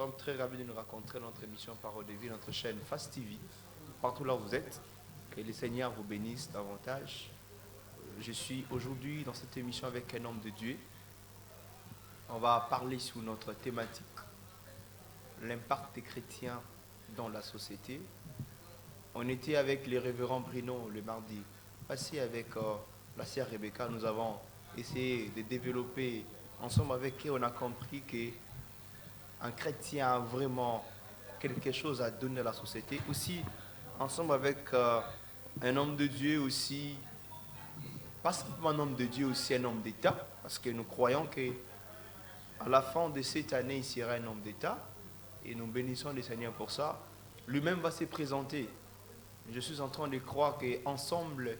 sommes très ravis de nous rencontrer dans notre émission Parole de vie, notre chaîne Fast TV, partout là où vous êtes. Que le Seigneur vous bénisse davantage. Je suis aujourd'hui dans cette émission avec un homme de Dieu. On va parler sur notre thématique, l'impact des chrétiens dans la société. On était avec les révérends Bruno le mardi passé avec la sœur Rebecca. Nous avons essayé de développer ensemble avec eux. On a compris qu'un chrétien a vraiment quelque chose à donner à la société. Aussi, ensemble avec un homme de Dieu aussi, pas simplement un homme de Dieu, aussi un homme d'État, parce que nous croyons qu'à la fin de cette année, il sera un homme d'État, et nous bénissons le Seigneur pour ça. Lui-même va se présenter. Je suis en train de croire qu'ensemble,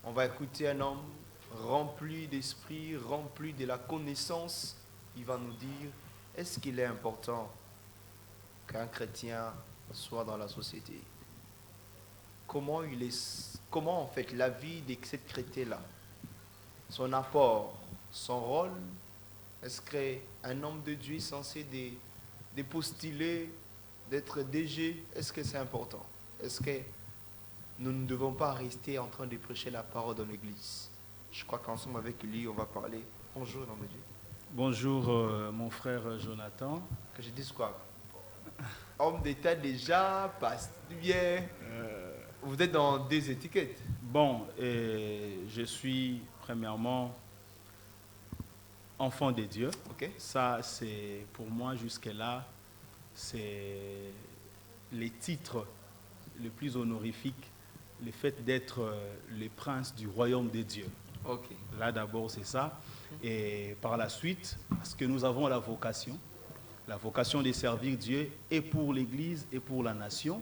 on va écouter un homme rempli d'esprit, rempli de la connaissance. Il va nous dire, est-ce qu'il est important qu'un chrétien soit dans la société? Comment en fait la vie de cette chrétien-là, son apport, son rôle, est-ce qu'un homme de Dieu est censé de postuler, d'être DG, est-ce que c'est important? Est-ce que nous ne devons pas rester en train de prêcher la parole dans l'église? Je crois qu'ensemble avec lui, on va parler. Bonjour, homme de Dieu. Bonjour, mon frère Jonathan. Que je dise quoi? Homme d'État déjà, passe bien. Vous êtes dans des étiquettes. Bon, je suis premièrement enfant de Dieu. Okay. Ça, c'est pour moi jusque-là, c'est les titres les plus honorifiques, le fait d'être le prince du royaume de Dieu. Okay. Là, d'abord, c'est ça. Et par la suite, parce que nous avons la vocation de servir Dieu et pour l'Église et pour la nation.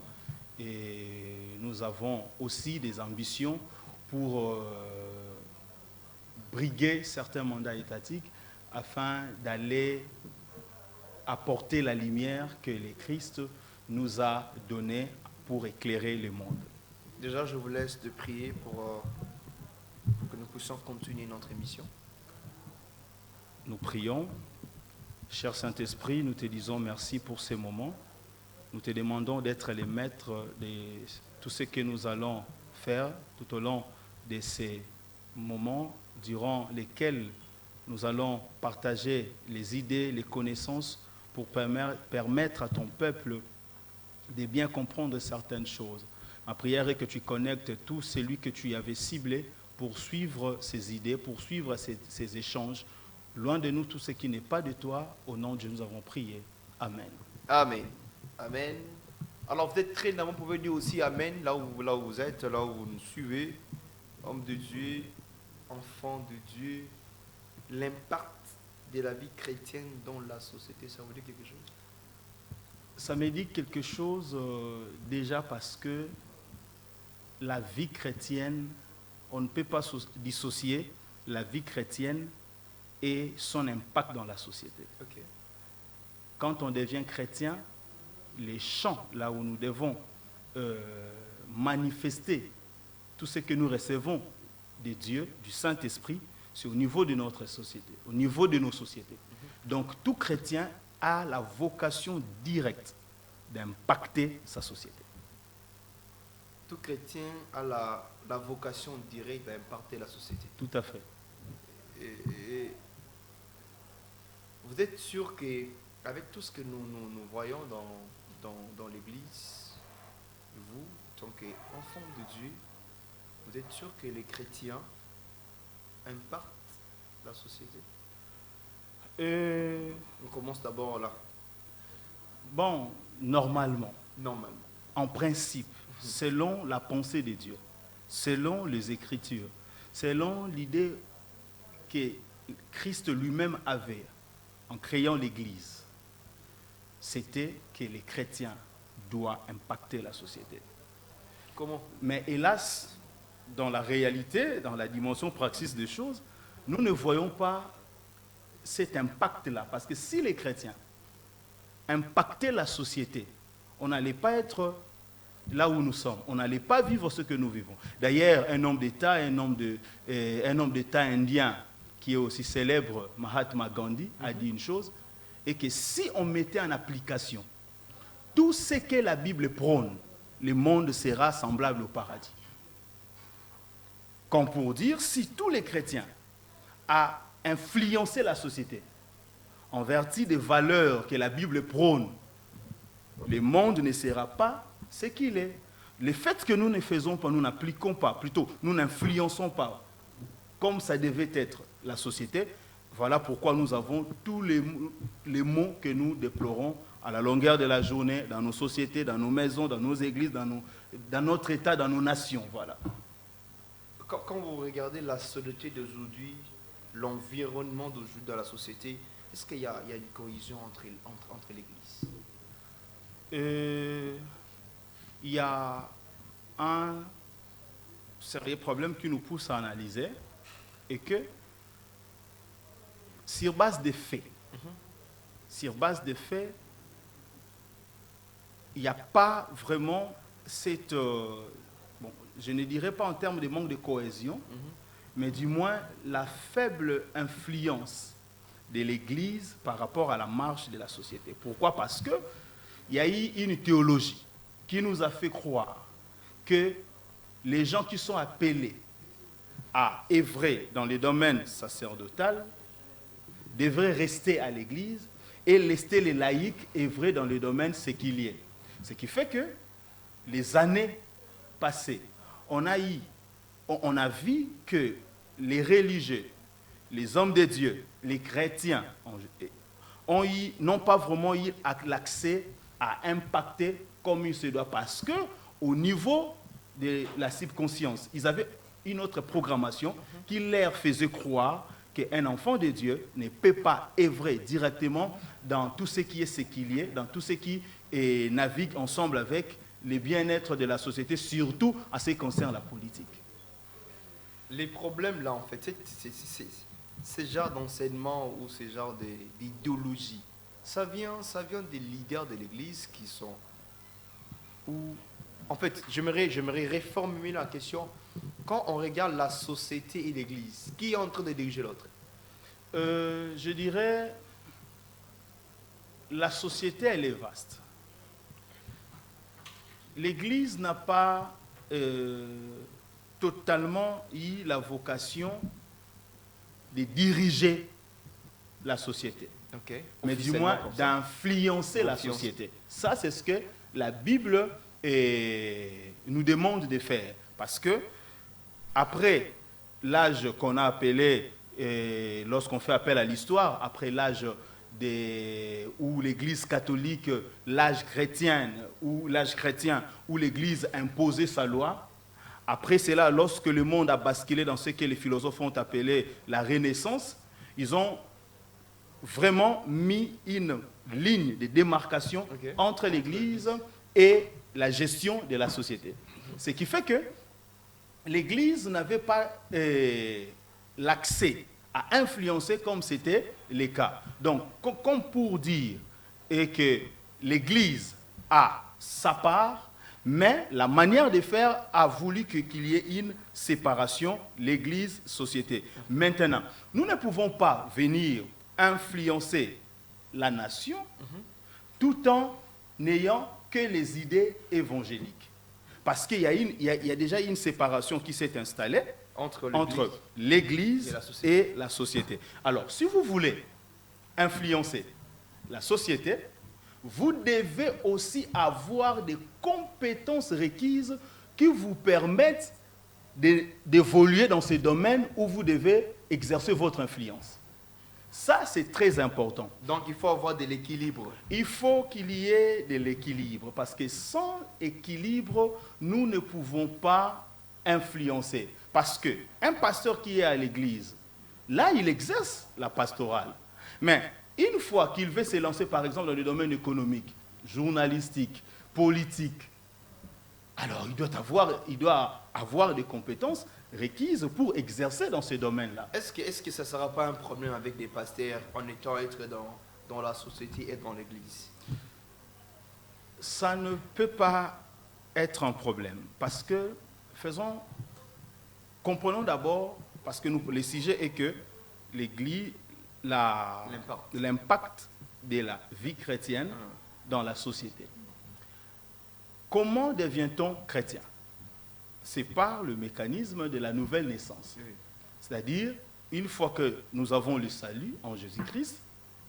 Et nous avons aussi des ambitions pour briguer certains mandats étatiques afin d'aller apporter la lumière que le Christ nous a donnée pour éclairer le monde. Déjà, je vous laisse de prier pour que nous puissions continuer notre émission. Nous prions. Cher Saint-Esprit, nous te disons merci pour ces moments. Nous te demandons d'être les maîtres de tout ce que nous allons faire tout au long de ces moments durant lesquels nous allons partager les idées, les connaissances pour permettre à ton peuple de bien comprendre certaines choses. Ma prière est que tu connectes tout celui que tu avais ciblé pour suivre ces idées, pour suivre ces échanges. Loin de nous tout ce qui n'est pas de toi. Au nom de Dieu, nous avons prié. Amen. Amen. Amen. Alors vous êtes très vous pouvez dire aussi Amen là où vous êtes, là où vous nous suivez. Homme de Dieu, enfant de Dieu, l'impact de la vie chrétienne dans la société, ça vous dit quelque chose? Ça me dit quelque chose déjà parce que la vie chrétienne, on ne peut pas dissocier la vie chrétienne et son impact dans la société. Okay. Quand on devient chrétien, les champs là où nous devons manifester tout ce que nous recevons de Dieu, du Saint-Esprit, c'est au niveau de notre société, au niveau de nos sociétés. Donc tout chrétien a la vocation directe d'impacter sa société. Tout chrétien a la vocation directe d'impacter la société. Tout à fait. Et vous êtes sûr qu'avec tout ce que nous voyons dans l'Église, vous, en tant qu'enfant de Dieu, vous êtes sûr que les chrétiens impactent la société? On commence d'abord là. Bon, normalement. Normalement. En principe, selon la pensée de Dieu, selon les Écritures, selon l'idée que Christ lui-même avait en créant l'Église, c'était que les chrétiens doivent impacter la société. Comment? Mais hélas, dans la réalité, dans la dimension praxis des choses, nous ne voyons pas cet impact-là. Parce que si les chrétiens impactaient la société, on n'allait pas être là où nous sommes. On n'allait pas vivre ce que nous vivons. D'ailleurs, un homme d'État indien qui est aussi célèbre, Mahatma Gandhi, a dit une chose. et que si on mettait en application tout ce que la Bible prône, le monde sera semblable au paradis. Comme pour dire, si tous les chrétiens ont influencé la société en vertu des valeurs que la Bible prône, le monde ne sera pas ce qu'il est. Le fait que nous ne faisons pas, nous n'appliquons pas, plutôt nous n'influençons pas comme ça devait être la société, voilà pourquoi nous avons tous les maux que nous déplorons à la longueur de la journée, dans nos sociétés, dans nos maisons, dans nos églises, dans notre État, dans nos nations. Voilà. Quand vous regardez la société d'aujourd'hui, l'environnement d'aujourd'hui dans la société, est-ce qu'il y a une cohésion entre l'Église? Il y a un sérieux problème qui nous pousse à analyser et que, sur base des faits, il n'y a pas vraiment cette... bon, je ne dirais pas en termes de manque de cohésion, mais du moins la faible influence de l'Église par rapport à la marche de la société. Pourquoi? Parce qu'il y a eu une théologie qui nous a fait croire que les gens qui sont appelés à œuvrer dans les domaines sacerdotal devraient rester à l'Église et laisser les laïcs œuvrer dans les domaines séculiers. Ce qui fait que les années passées, on a vu que les religieux, les hommes de Dieu, les chrétiens n'ont pas vraiment eu l'accès à impacter comme il se doit, parce qu'au niveau de la subconscience, ils avaient une autre programmation qui leur faisait croire qu'un enfant de Dieu ne peut pas œuvrer directement dans tout ce qui est séculier, dans tout ce qui navigue ensemble avec le bien-être de la société, surtout en ce qui concerne la politique. Les problèmes là, en fait, ce genre d'enseignement ou ce genre d'idéologie, ça vient des leaders de l'Église qui sont... En fait, j'aimerais réformuler la question. Quand on regarde la société et l'Église, qui est en train de diriger l'autre? Je dirais, la société, elle est vaste. L'Église n'a pas totalement eu la vocation de diriger la société, mais du moins d'influencer la société. Ça, c'est ce que la Bible nous demande de faire. Parce que, après l'âge qu'on a appelé, lorsqu'on fait appel à l'histoire, après l'âge où l'Église catholique, l'âge chrétien, où l'Église imposait sa loi, après cela, lorsque le monde a basculé dans ce que les philosophes ont appelé la Renaissance, ils ont vraiment mis une ligne de démarcation entre l'Église et la gestion de la société. Ce qui fait que l'Église n'avait pas l'accès à influencer comme c'était le cas. Donc, comme pour dire que l'Église a sa part, mais la manière de faire a voulu qu'il y ait une séparation, l'Église-société. Maintenant, nous ne pouvons pas venir influencer la nation tout en n'ayant que les idées évangéliques. Parce qu'il y a déjà une séparation qui s'est installée entre l'Église et la société. Alors, si vous voulez influencer la société, vous devez aussi avoir des compétences requises qui vous permettent d'évoluer dans ces domaines où vous devez exercer votre influence. Ça, c'est très important. Donc, il faut avoir de l'équilibre. Il faut qu'il y ait de l'équilibre, parce que sans équilibre, nous ne pouvons pas influencer. Parce qu'un pasteur qui est à l'église, là, il exerce la pastorale. Mais une fois qu'il veut se lancer, par exemple, dans le domaine économique, journalistique, politique, alors il doit avoir des compétences requises pour exercer dans ces domaines-là. Est-ce que ça ne sera pas un problème avec des pasteurs en étant dans la société et dans l'église? Ça ne peut pas être un problème, parce que, comprenons d'abord, parce que le sujet est que l'église, l'impact de la vie chrétienne dans la société. Comment devient-on chrétien? C'est par le mécanisme de la nouvelle naissance. C'est-à-dire, une fois que nous avons le salut en Jésus-Christ,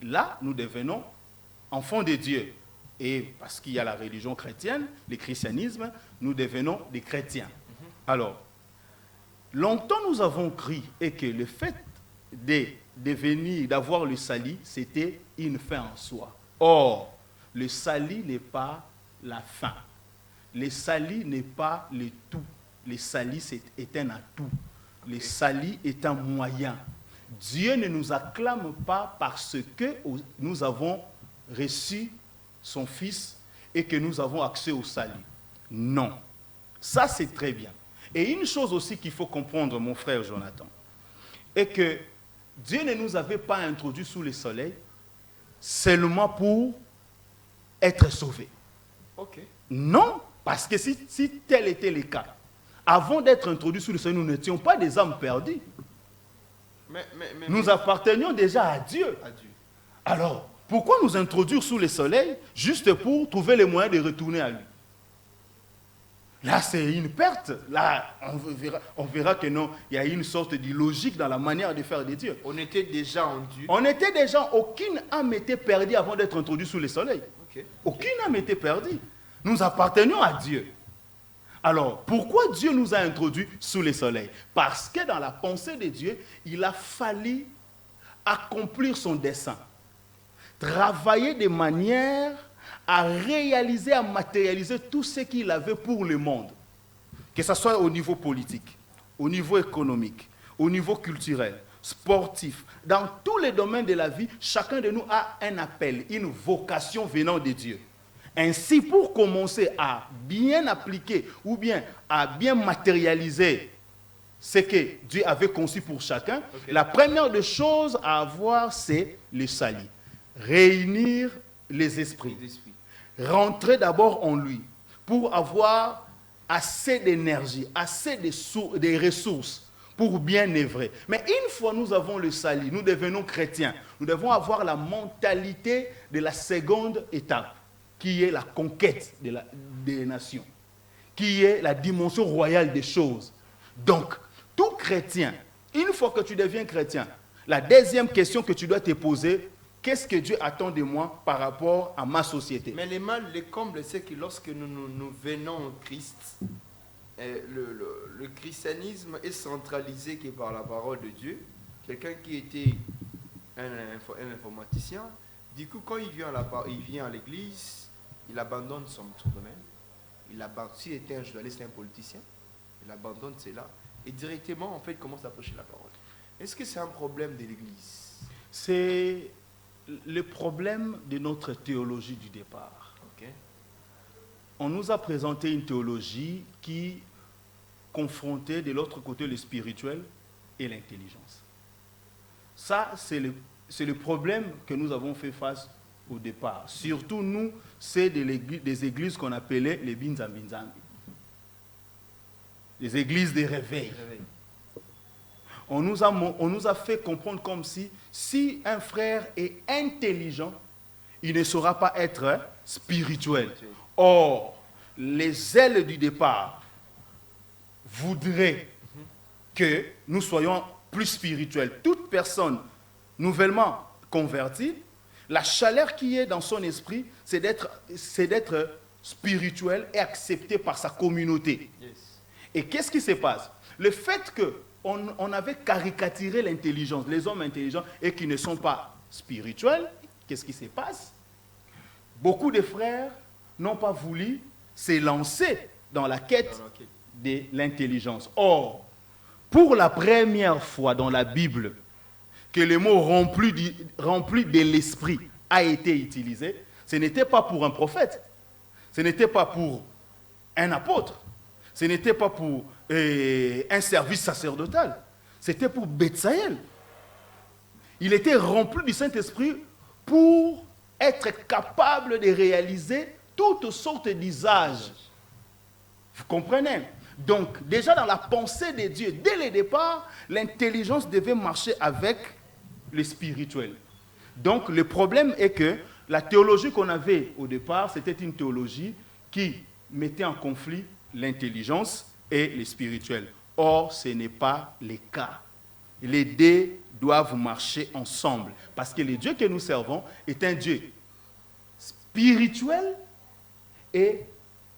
là, nous devenons enfants de Dieu. Et parce qu'il y a la religion chrétienne, le christianisme, nous devenons des chrétiens. Alors, longtemps nous avons cru et que le fait de devenir, d'avoir le salut, c'était une fin en soi. Or, le salut n'est pas la fin. Le salut n'est pas le tout. Le salut est un atout. Le salut est un moyen. Dieu ne nous acclame pas parce que nous avons reçu son Fils et que nous avons accès au salut. Non. Ça, c'est très bien. Et une chose aussi qu'il faut comprendre, mon frère Jonathan, est que Dieu ne nous avait pas introduits sous le soleil seulement pour être sauvés. Non, parce que si tel était le cas, avant d'être introduits sous le soleil, nous n'étions pas des âmes perdues. Nous appartenions déjà à Dieu. Alors, pourquoi nous introduire sous le soleil juste pour trouver les moyens de retourner à lui? Là, c'est une perte. Là, on verra que non, il y a une sorte de logique dans la manière de faire de Dieu. On était déjà en Dieu. On était déjà, aucune âme était perdue avant d'être introduite sous le soleil. Aucune âme était perdue. Nous appartenions à Dieu. Alors, pourquoi Dieu nous a introduits sous le soleil? Parce que dans la pensée de Dieu, il a fallu accomplir son dessein. Travailler de manière à réaliser, à matérialiser tout ce qu'il avait pour le monde. Que ce soit au niveau politique, au niveau économique, au niveau culturel, sportif. Dans tous les domaines de la vie, chacun de nous a un appel, une vocation venant de Dieu. Ainsi, pour commencer à bien appliquer ou bien à bien matérialiser ce que Dieu avait conçu pour chacun, la première des choses à avoir, c'est le salut. Réunir les esprits. Rentrer d'abord en lui pour avoir assez d'énergie, assez de ressources pour bien œuvrer. Mais une fois nous avons le salut, nous devenons chrétiens, nous devons avoir la mentalité de la seconde étape, qui est la conquête des nations, qui est la dimension royale des choses. Donc, tout chrétien, une fois que tu deviens chrétien, la deuxième question que tu dois te poser, qu'est-ce que Dieu attend de moi par rapport à ma société? Mais le mal, le comble, c'est que lorsque nous venons au Christ, le christianisme est centralisé que par la parole de Dieu. Quelqu'un qui était un informaticien, du coup, quand il vient à l'église, il abandonne son domaine. S'il était un journaliste, un politicien, il abandonne cela et directement, en fait, commence à prêcher la parole. Est-ce que c'est un problème de l'église? C'est le problème de notre théologie du départ. On nous a présenté une théologie qui confrontait de l'autre côté le spirituel et l'intelligence. Ça, c'est le problème que nous avons fait face au départ. Surtout nous, c'est des églises qu'on appelait les Binzambinzambi. Les églises des réveils. On nous a fait comprendre comme si un frère est intelligent, il ne saura pas être spirituel. Or, les ailes du départ voudraient que nous soyons plus spirituels. Toute personne nouvellement convertie, la chaleur qui est dans son esprit, c'est d'être spirituel et accepté par sa communauté. Et qu'est-ce qui se passe? Le fait qu'on avait caricaturé l'intelligence, les hommes intelligents et qui ne sont pas spirituels, qu'est-ce qui se passe? Beaucoup de frères n'ont pas voulu se lancer dans la quête de l'intelligence. Or, pour la première fois dans la Bible, que le mot rempli de l'esprit a été utilisé, ce n'était pas pour un prophète, ce n'était pas pour un apôtre, ce n'était pas pour un service sacerdotal, c'était pour Betsaël. Il était rempli du Saint-Esprit pour être capable de réaliser toutes sortes d'usages. Vous comprenez? Donc, déjà dans la pensée de Dieu, dès le départ, l'intelligence devait marcher avec le spirituel. Donc le problème est que la théologie qu'on avait au départ, c'était une théologie qui mettait en conflit l'intelligence et les spirituels. Or, ce n'est pas le cas. Les deux doivent marcher ensemble. Parce que le Dieu que nous servons est un Dieu spirituel et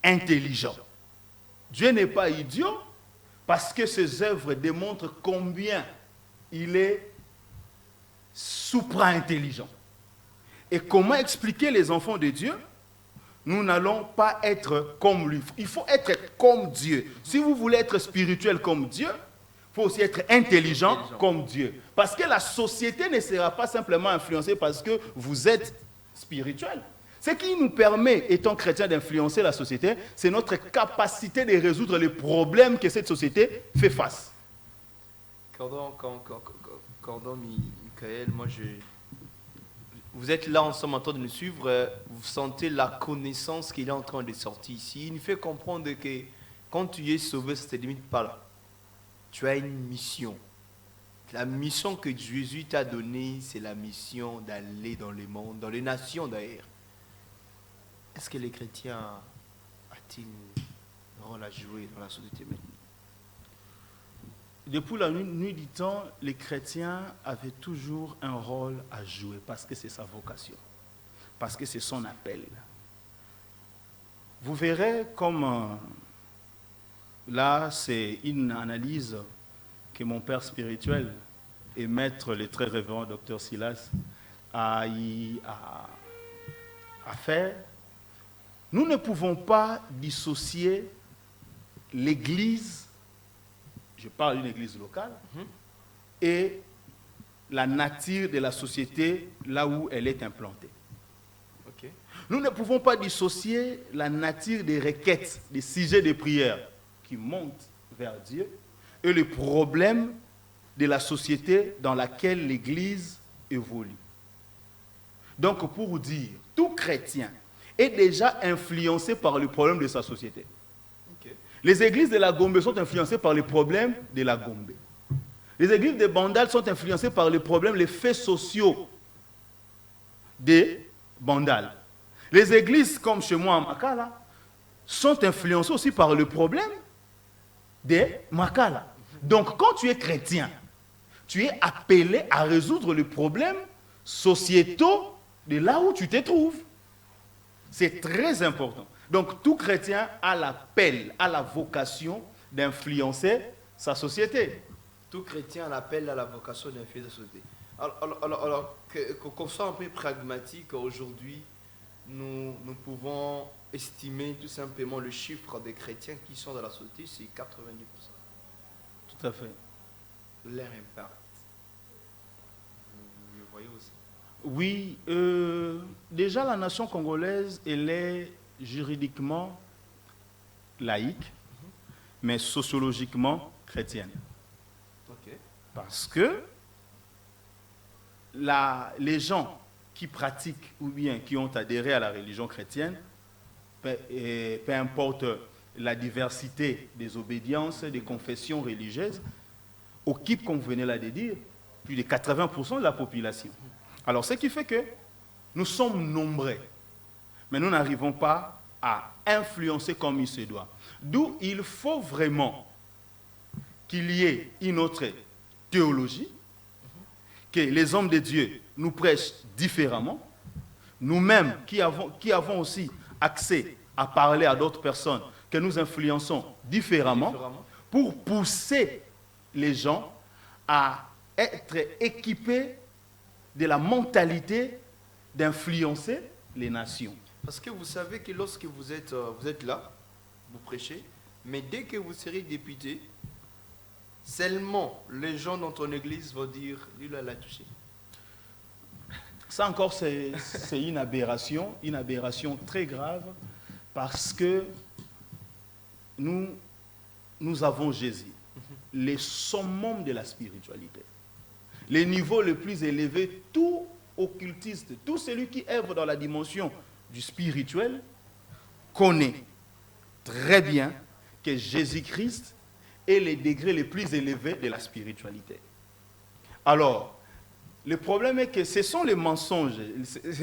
intelligent. Dieu n'est pas idiot parce que ses œuvres démontrent combien il est supra-intelligent. Et comment expliquer les enfants de Dieu? Nous n'allons pas être comme lui. Il faut être comme Dieu. Si vous voulez être spirituel comme Dieu, il faut aussi être intelligent comme Dieu. Parce que la société ne sera pas simplement influencée parce que vous êtes spirituel. Ce qui nous permet, étant chrétiens, d'influencer la société, c'est notre capacité de résoudre les problèmes que cette société fait face. Cordon Michael, vous êtes là ensemble en train de nous suivre, vous sentez la connaissance qu'il est en train de sortir ici. Il nous fait comprendre que quand tu es sauvé, ça ne te limite pas là. Tu as une mission. La mission que Jésus t'a donnée, c'est la mission d'aller dans le monde, dans les nations d'ailleurs. Est-ce que les chrétiens ont-ils un rôle à jouer dans la société maintenant? Depuis la nuit du temps, les chrétiens avaient toujours un rôle à jouer parce que c'est sa vocation, parce que c'est son appel. Vous verrez comme là, c'est une analyse que mon père spirituel et maître, le très révérend Dr Silas, a fait. Nous ne pouvons pas dissocier l'Église, je parle d'une Église locale, et la nature de la société là où elle est implantée. Okay. Nous ne pouvons pas dissocier la nature des requêtes, des sujets de prière qui montent vers Dieu et les problèmes de la société dans laquelle l'Église évolue. Donc, pour vous dire, tout chrétien est déjà influencé par le problème de sa société. Okay. Les églises de la Gombe sont influencées par les problèmes de la Gombe. Les églises de Bandal sont influencées par les problèmes, les faits sociaux de Bandal. Les églises comme chez moi à Makala sont influencées aussi par le problème de Makala. Donc, quand tu es chrétien, tu es appelé à résoudre les problèmes sociétaux de là où tu te trouves. C'est très important. Donc, tout chrétien a l'appel, a la vocation d'influencer sa société. Tout chrétien a l'appel, a la vocation d'influencer sa société. Alors qu'on soit un peu pragmatique, aujourd'hui, nous pouvons estimer tout simplement le chiffre des chrétiens qui sont dans la société, c'est 90%. Tout à fait. Leur impact. Vous le voyez aussi. Oui, déjà la nation congolaise, elle est juridiquement laïque, mais sociologiquement chrétienne. Okay. Parce que les gens qui pratiquent ou bien qui ont adhéré à la religion chrétienne, peu importe la diversité des obédiences, des confessions religieuses, occupent, comme vous venez là de dire, plus de 80% de la population. Alors, ce qui fait que nous sommes nombreux, mais nous n'arrivons pas à influencer comme il se doit. D'où il faut vraiment qu'il y ait une autre théologie, que les hommes de Dieu nous prêchent différemment, nous-mêmes qui avons aussi accès à parler à d'autres personnes, que nous influençons différemment, pour pousser les gens à être équipés de la mentalité d'influencer les nations. Parce que vous savez que lorsque vous êtes là, vous prêchez, mais dès que vous serez député, seulement les gens dans ton église vont dire, lui là l'a touché. Ça encore, c'est une aberration très grave, parce que nous avons Jésus, les summum de la spiritualité. Les niveaux les plus élevés, tout occultiste, tout celui qui œuvre dans la dimension du spirituel, connaît très bien que Jésus-Christ est le degré le plus élevé de la spiritualité. Alors, Le problème est que ce sont les mensonges,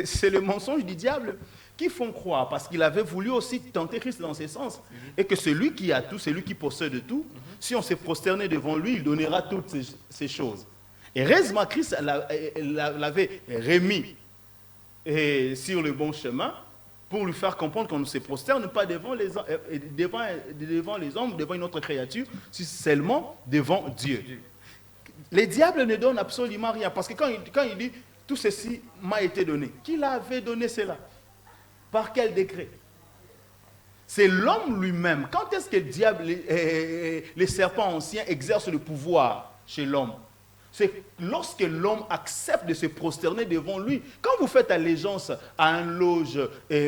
c'est le mensonge du diable qui font croire, parce qu'il avait voulu aussi tenter Christ dans ce sens, et que celui qui a tout, celui qui possède tout, si on s'est prosterné devant lui, il donnera toutes ces choses. Et heureusement, Christ l'avait remis sur le bon chemin pour lui faire comprendre qu'on ne se prosterne pas devant les hommes, devant une autre créature, si seulement devant Dieu. Les diables ne donnent absolument rien, parce que quand il dit « tout ceci m'a été donné », qui l'avait donné cela? Par quel décret? C'est l'homme lui-même. Quand est-ce que le diable, les serpents anciens exercent le pouvoir chez l'homme? C'est lorsque l'homme accepte de se prosterner devant lui. Quand vous faites allégeance à un loge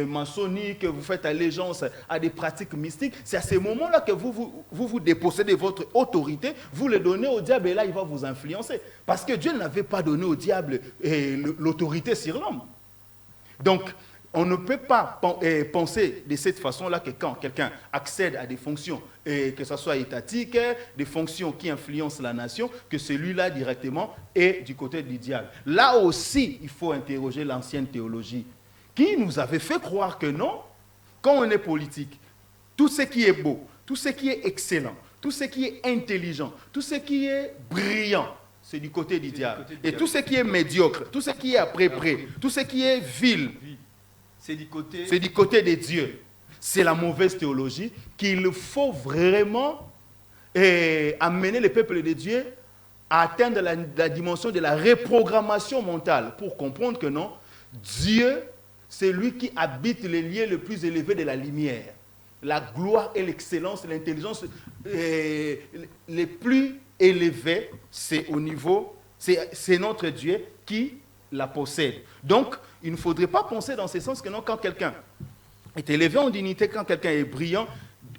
maçonnique, vous faites allégeance à des pratiques mystiques, c'est à ce moment-là que vous dépossédez votre autorité, vous le donnez au diable et là, il va vous influencer. Parce que Dieu n'avait pas donné au diable l'autorité sur l'homme. Donc, on ne peut pas penser de cette façon-là que quand quelqu'un accède à des fonctions, que ce soit étatiques, des fonctions qui influencent la nation, que celui-là directement est du côté du diable. Là aussi, il faut interroger l'ancienne théologie, qui nous avait fait croire que non, quand on est politique, tout ce qui est beau, tout ce qui est excellent, tout ce qui est intelligent, tout ce qui est brillant, c'est du côté du diable. Et tout ce qui est médiocre, tout ce qui est à près, tout ce qui est vil, c'est du côté de Dieu. C'est la mauvaise théologie qu'il faut vraiment amener le peuple de Dieu à atteindre la dimension de la reprogrammation mentale pour comprendre que non, Dieu, c'est lui qui habite les lieux les plus élevés de la lumière. La gloire et l'excellence, l'intelligence les plus élevées, c'est au niveau, c'est notre Dieu qui la possède. Donc, il ne faudrait pas penser dans ce sens que non, quand quelqu'un est élevé en dignité, quand quelqu'un est brillant,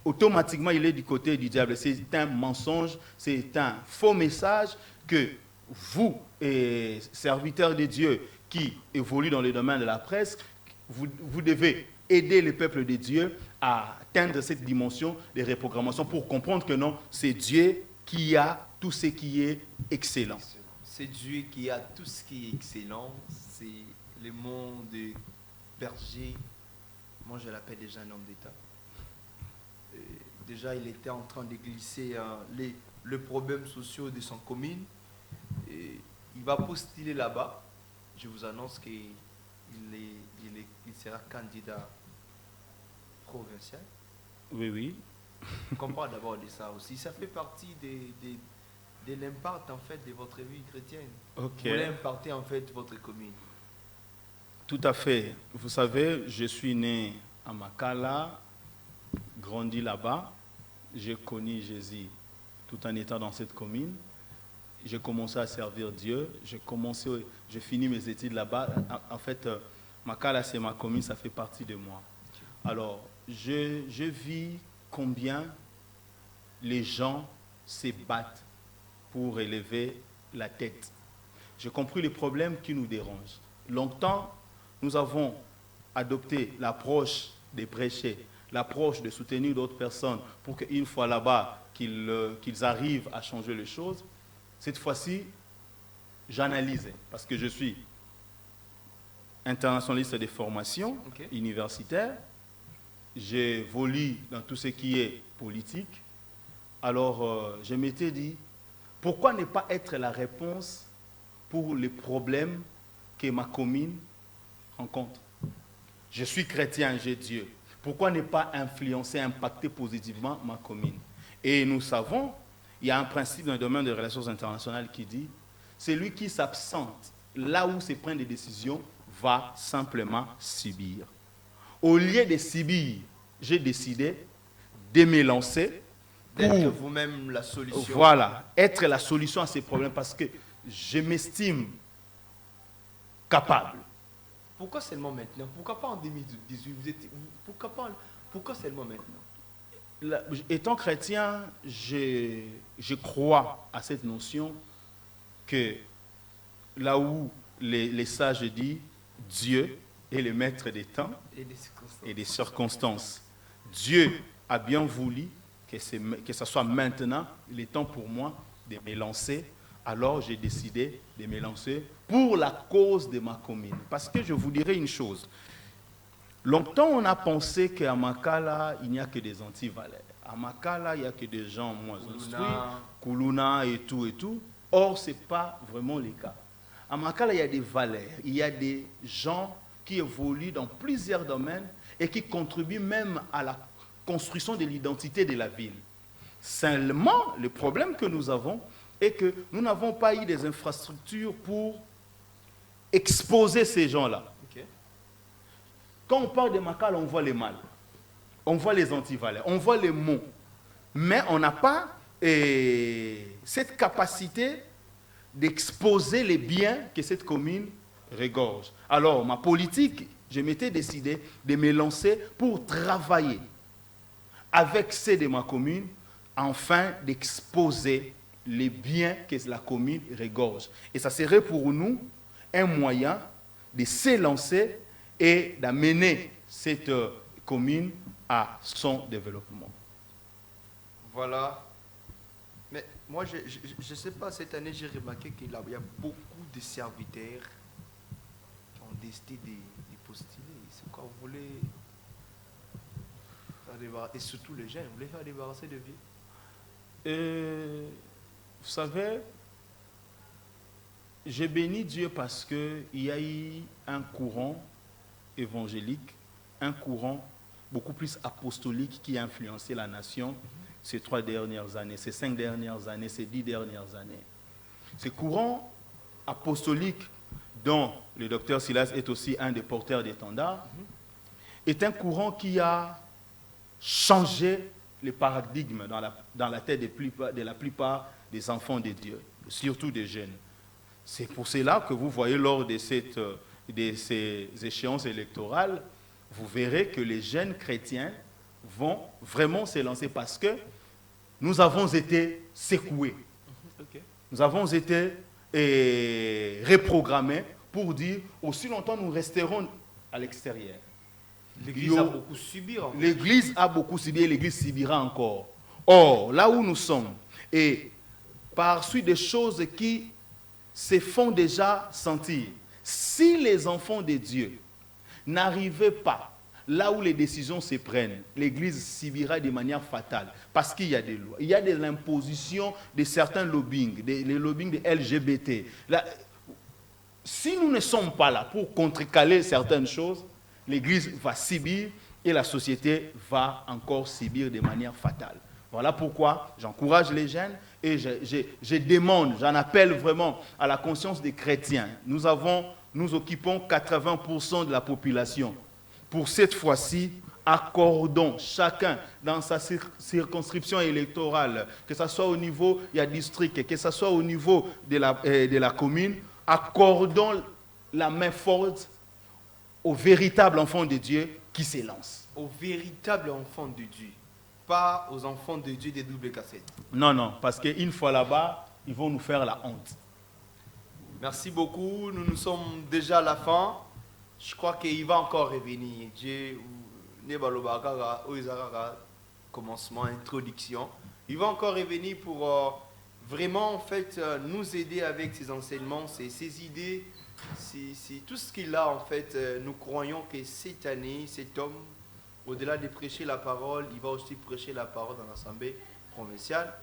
automatiquement il est du côté du diable. C'est un mensonge, c'est un faux message que vous, serviteurs de Dieu qui évoluent dans le domaine de la presse, vous devez aider le peuple de Dieu à atteindre cette dimension de reprogrammation pour comprendre que non, c'est Dieu qui a tout ce qui est excellent. C'est Dieu qui a tout ce qui est excellent. C'est le monde de berger. Moi, je l'appelle déjà un homme d'État. Déjà, il était en train de glisser les problèmes sociaux de son commune. Et il va postuler là-bas. Je vous annonce qu'il sera candidat provincial. Oui, oui. On parle d'abord de ça aussi. Ça fait partie de l'impact en fait de votre vie chrétienne. Ok. Vous voulez impacter en fait votre commune. Tout à fait. Vous savez, je suis né à Makala, grandi là-bas. J'ai connu Jésus tout en étant dans cette commune. J'ai commencé à servir Dieu. J'ai fini mes études là-bas. En fait, Makala, c'est ma commune, ça fait partie de moi. Alors, je vis combien les gens se battent pour élever la tête. J'ai compris les problèmes qui nous dérangent. Longtemps, nous avons adopté l'approche des prêchés, l'approche de soutenir d'autres personnes pour qu'une fois là-bas, qu'ils arrivent à changer les choses. Cette fois-ci, j'analyse, parce que je suis internationaliste des formations universitaires. J'évolue dans tout ce qui est politique. Alors, je m'étais dit, pourquoi ne pas être la réponse pour les problèmes que ma commune rencontre? Je suis chrétien, j'ai Dieu. Pourquoi ne pas influencer, impacter positivement ma commune? Et nous savons, il y a un principe dans le domaine des relations internationales qui dit, celui qui s'absente là où se prennent des décisions va simplement subir. Au lieu de subir, j'ai décidé de me lancer d'être vous-même la solution. Voilà, être la solution à ces problèmes parce que je m'estime capable. Pourquoi seulement maintenant? Pourquoi pas en 2018? Pourquoi seulement maintenant? Étant chrétien, je crois à cette notion que là où les sages disent Dieu est le maître des temps et des circonstances. Dieu a bien voulu que ce soit maintenant le temps pour moi de me lancer Alors j'ai décidé de me lancer pour la cause de ma commune. Parce que je vous dirai une chose. Longtemps, on a pensé qu'à Makala, il n'y a que des anti-valeurs. À Makala, il n'y a que des gens moins instruits, Kuluna et tout et tout. Or, ce n'est pas vraiment le cas. À Makala, il y a des valeurs. Il y a des gens qui évoluent dans plusieurs domaines et qui contribuent même à la construction de l'identité de la ville. Seulement, le problème que nous avons est que nous n'avons pas eu des infrastructures pour exposer ces gens-là. Okay. Quand on parle de Makala, on voit les mal, on voit les antivaleurs, on voit les mots, mais on n'a pas cette capacité d'exposer les biens que cette commune regorge. Alors, ma politique, je m'étais décidé de me lancer pour travailler avec ceux de ma commune, afin d'exposer les biens que la commune regorge. Et ça serait pour nous un moyen de s'élancer et d'amener cette commune à son développement. Voilà. Mais moi, je ne sais pas, cette année, j'ai remarqué qu'il y a beaucoup de serviteurs qui ont décidé de postuler. C'est quoi, vous voulez faire débarrasser, et surtout les jeunes, vous voulez faire débarrasser de vieux? Vous savez, j'ai béni Dieu parce qu'il y a eu un courant évangélique, un courant beaucoup plus apostolique qui a influencé la nation ces 3 dernières années, ces 5 dernières années, ces 10 dernières années. Ce courant apostolique dont le docteur Silas est aussi un des porteurs d'étendard est un courant qui a changé le paradigme dans la tête de la plupart des enfants de Dieu, surtout des jeunes. C'est pour cela que vous voyez lors de ces échéances électorales, vous verrez que les jeunes chrétiens vont vraiment se lancer parce que nous avons été secoués. Okay. Nous avons été reprogrammés pour dire aussi longtemps nous resterons à l'extérieur. L'Église a beaucoup subi. L'Église a beaucoup subi et l'Église subira encore. Or, là où nous sommes, et par suite des choses qui se font déjà sentir, si les enfants de Dieu n'arrivaient pas là où les décisions se prennent, l'Église subira de manière fatale. Parce qu'il y a des lois, il y a de l'imposition de certains lobbying, les lobbying de LGBT. Là, si nous ne sommes pas là pour contrecaler certaines choses, l'Église va subir et la société va encore subir de manière fatale. Voilà pourquoi j'encourage les jeunes et je demande, j'en appelle vraiment à la conscience des chrétiens. Nous occupons 80% de la population. Pour cette fois-ci, accordons chacun dans sa circonscription électorale, que ce soit au niveau du district, que ce soit au niveau de la commune, accordons la main forte aux véritables enfants de Dieu qui s'élancent. Aux véritables enfants de Dieu, pas aux enfants de Dieu des doubles cassettes. Non, non, parce qu'une fois là-bas, ils vont nous faire la honte. Merci beaucoup, nous sommes déjà à la fin. Je crois qu'il va encore revenir. Dieu, commencement, introduction. Il va encore revenir pour vraiment en fait nous aider avec ses enseignements, ses idées. C'est tout ce qu'il a en fait. Nous croyons que cette année, cet homme, au-delà de prêcher la parole, il va aussi prêcher la parole dans l'Assemblée provinciale.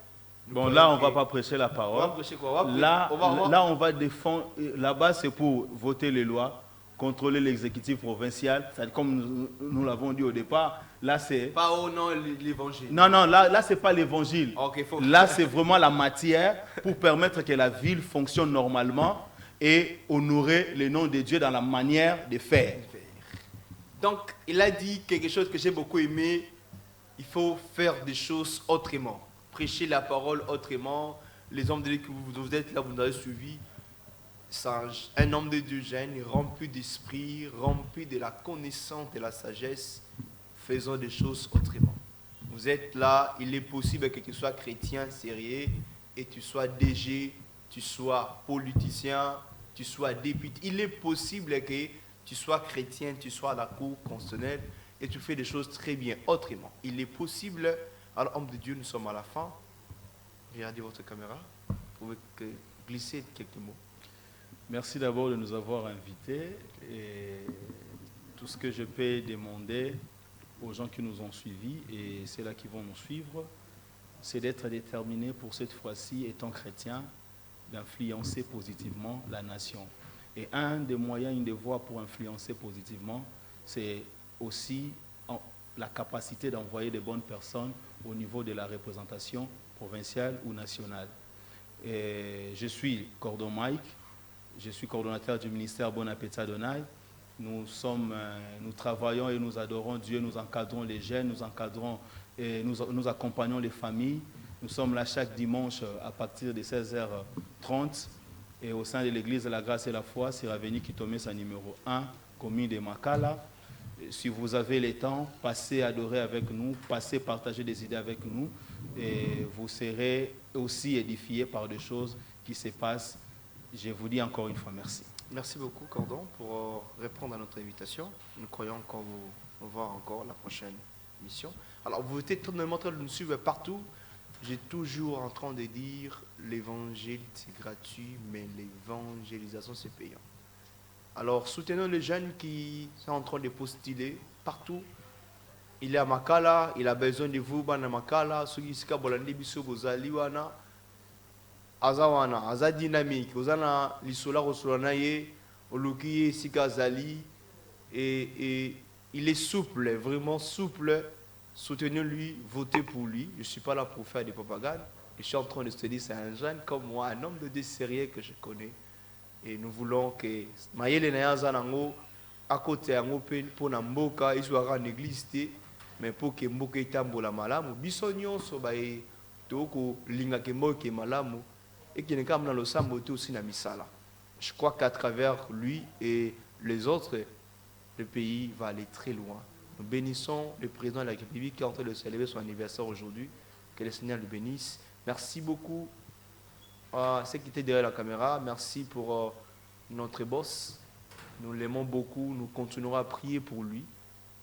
Bon, là, on ne va pas prêcher la parole. On va prêcher quoi? Là, on va défendre. Là-bas, c'est pour voter les lois, contrôler l'exécutif provincial. Comme nous l'avons dit au départ, là, c'est. Pas au nom de l'évangile. Non, non, là ce n'est pas l'évangile. Okay, là, c'est vraiment la matière pour permettre que la ville fonctionne normalement et honorer le nom de Dieu dans la manière de faire. Donc, il a dit quelque chose que j'ai beaucoup aimé. Il faut faire des choses autrement. Prêcher la parole autrement. Les hommes de Dieu que vous êtes là, vous nous avez suivis. Un homme de Dieu jeune, rempli d'esprit, rempli de la connaissance, de la sagesse. Faisons des choses autrement. Vous êtes là, il est possible que tu sois chrétien sérieux et tu sois DG, tu sois politicien, tu sois député. Il est possible que tu sois chrétien, tu sois à la cour constitutionnelle et tu fais des choses très bien autrement. Il est possible. Alors, homme de Dieu, nous sommes à la fin. Regardez votre caméra. Vous pouvez glisser quelques mots. Merci d'abord de nous avoir invités. Et tout ce que je peux demander aux gens qui nous ont suivis et ceux-là qui vont nous suivre, c'est d'être déterminés pour cette fois-ci, étant chrétiens, d'influencer positivement la nation. Et un des moyens, une des voies pour influencer positivement, c'est aussi la capacité d'envoyer des bonnes personnes au niveau de la représentation provinciale ou nationale. Et je suis Cordon Mike, je suis coordonnateur du ministère Bon Appétit Adonai. Nous travaillons et nous adorons Dieu, nous encadrons les jeunes, nous encadrons et nous accompagnons les familles. Nous sommes là chaque dimanche à partir de 16h30 et au sein de l'église de la grâce et la foi, sur avenue Kitomesa numéro 1, commune de Makala. Si vous avez le temps, passez adorer avec nous, passez partager des idées avec nous et vous serez aussi édifiés par des choses qui se passent. Je vous dis encore une fois merci. Merci beaucoup, Cordon, pour répondre à notre invitation. Nous croyons qu'on va voir encore la prochaine mission. Alors, vous êtes totalement en train de nous suivre partout. J'ai toujours en train de dire l'évangile, c'est gratuit, mais l'évangélisation, c'est payant. Alors, soutenons les jeunes qui sont en train de postuler partout. Il est à Makala, il a besoin de vous, à Makala, ceux qui sont bolandi biso bozali wana. Azawana, aza dynamique, ozana lisola rosolana ye, oluki sika zali, et il est souple, vraiment souple. Soutenez-lui, votez pour lui. Je ne suis pas là pour faire des propagandes. Je suis en train de se dire, c'est un jeune comme moi, un homme de Dieu sérieux que je connais. Et nous voulons que Mayele Nayaza Nango, à côté de Ngopen, pour Namboka, il soit en église, mais pour que Mboka Itambola Malamu, Bissonyon, Sobaye, Toko, Linga Kemboke Malamu, et qui n'est pas dans le Sambote aussi na Misala. Je crois qu'à travers lui et les autres, le pays va aller très loin. Nous bénissons le président de la République qui est en train de célébrer son anniversaire aujourd'hui. Que le Seigneur le bénisse. Merci beaucoup à ceux qui étaient derrière la caméra. Merci pour notre boss. Nous l'aimons beaucoup. Nous continuerons à prier pour lui.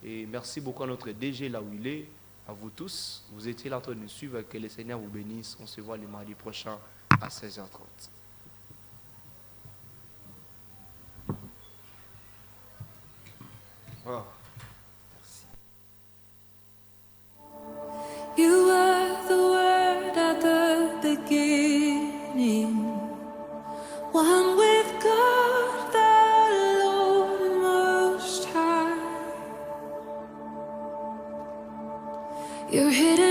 Et merci beaucoup à notre DG là où il est. À vous tous. Vous étiez là en train de nous suivre. Que le Seigneur vous bénisse. On se voit le mardi prochain à 16h30. Wow. You were the word at the beginning, one with God the Lord Most High. You're hidden